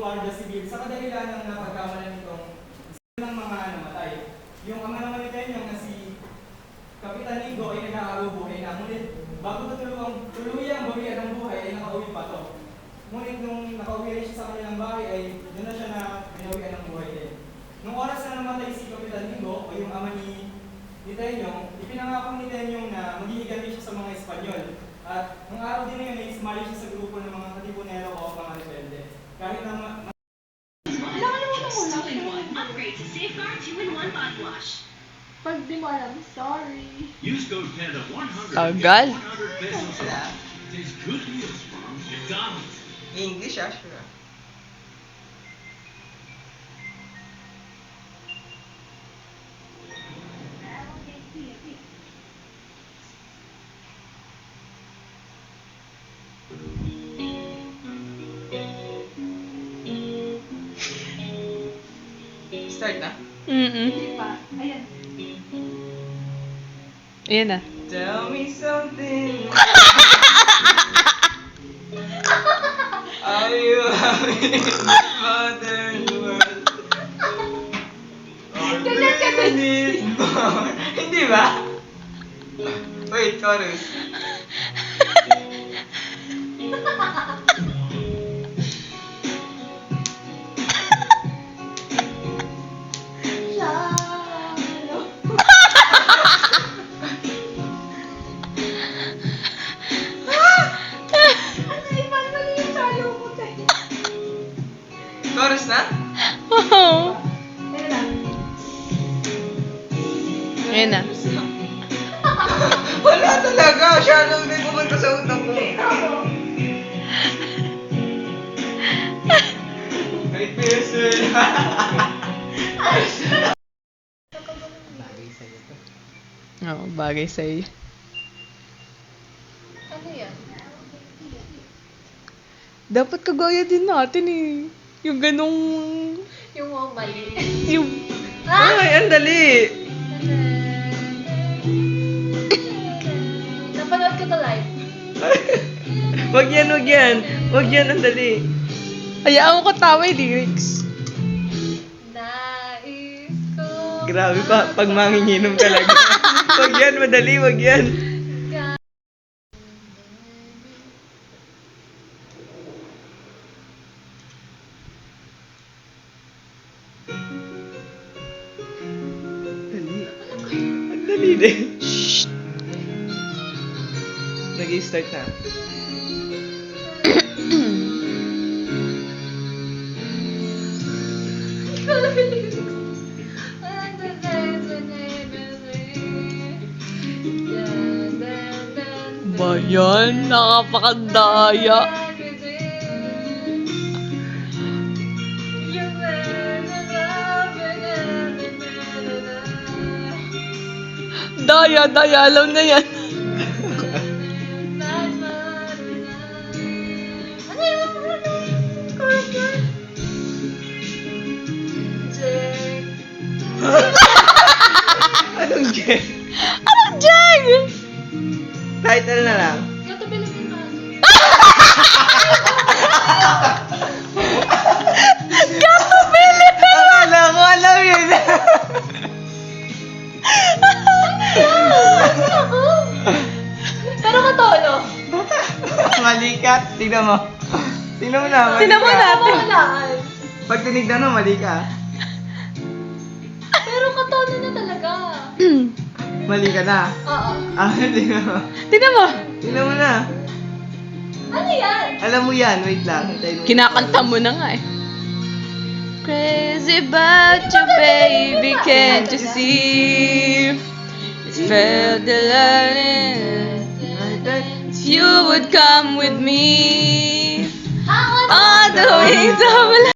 Guardia Civil sa kadahilan ng napagkamalan nitong ng mga namatay. Yung ama naman ni Tenyong na si Kapitan Igo ay nag-aarubuhay na. Ngunit bago tuluyang bawian ng buhay ay nakauwi pa to. Ngunit nung nakauwi rin siya sa kanilang bahay ay doon na siya na binawian ng buhay din. Nung oras na namatay si Kapitan Igo o yung ama ni Tenyong, ipinangako ni Tenyong na maghihiganti siya sa mga Espanyol. At nung araw din na yun ay ismali siya sa grupo ng mga katipunero o mga rebelde. Kahit na Upgrade to Safeguard 2-in-1 body wash. Pag di mo alam, sorry. Use code PANDA 100 Tagal. 100 pesos off. Taste good deals from McDonald's. English, sure. Start na? Hindi pa. Ayan. Ayan na. Tell me something. Are you happy in this modern world? Or Ganyan ka do you need more? Hindi ba? Wait, chorus. Shallow. Ano iba naman yung shallow mo tayo? Chorus na? Wow. Ayan na. Ayan na. Wala talaga. Shallow na yung pumunta sa utak ko. Ay, person. Oo, bagay sa'yo. Ano yan? Dapat kagaya din natin eh. Yung ganong... Yung mga mali. Yung... Ay, ang dali. Napanood ko to live. Wag yan, wag yan. Wag yan, ang dali. Hayaan mo ko tawa yung lyrics. Nais ko. Grabe pa, pag manginginom talaga. Wag yan, madali, wag yan. Dali. Ang dali din. Shh. Nag-i-start na. Hindi ko alam yung lyrics. Ba yan? Nakapakandaya. Daya, daya. Alam na yan. Ano yun? Chorus yun? Jake. Anong Jen? Anong Jeng? Title na lang. Yung tabilin yung magic. Akala ko alam yun. Pero katolo. Mali ka. Tignan mo. Tignan mo na. Mali Tignan mo ka. na. Mawalaan. Pag tinignan mo, mali ka. Pero katolo na talaga. Mali ka na. Oo. Tignan mo. Tingnan mo. Tignan mo na. Ano yan? Alam mo yan. Wait lang. Hintayin mo. Kinakanta mo na nga eh. Crazy about you, baby, can't you see? Felt the learning. If you would come with me, Ah, on the wings of